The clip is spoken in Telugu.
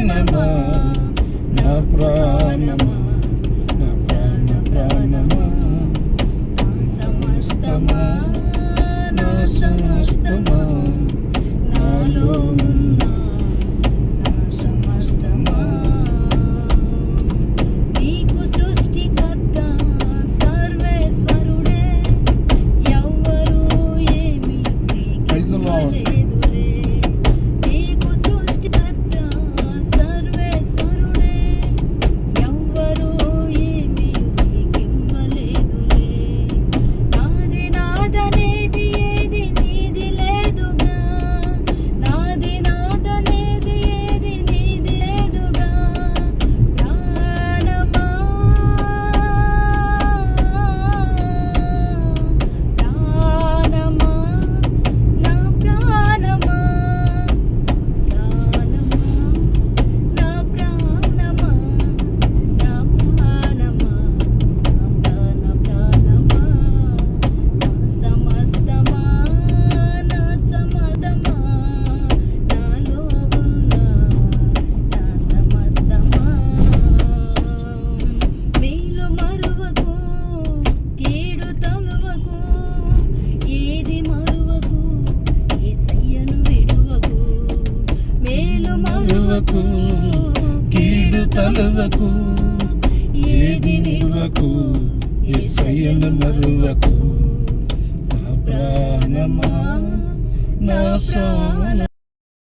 ప్రాణమా నా ప్రాణమా నా ప్రాణమా నా సమస్తమా నా సమస్తమా నాలో ఉన్న నా సమస్తమా నీకు సృష్టికర్త సర్వేశ్వరుడే ఎవ్వరూ ఏమీ నీకివ్వలేదులే నీకు సృష్టికర్త సర్వేశ్వరుడే ఎవ్వరూ ఏమీ నీకివ్వలేదులే నాది నాదనేది ఏది నీది లేదుగా నాది నాదనేది ఏది నీది లేదుగా ప్రాణమా ప్రాణమా నా ప్రాణమా ప్రాణమా నా ప్రాణమా నా ప్రాణమా నా ప్రాణమా నా సమస్తమా నా సమదమా నాలో ఉన్న నా సమస్తమా మేలు మరువకు కీడు తలువకు ఏది మరువకు యేసయ్యను విడువకు మేలు మరువకు కీడు తలవకు ఏది విడువకు యేసయ్యను మరువకు నా ప్రాణమా నా సోన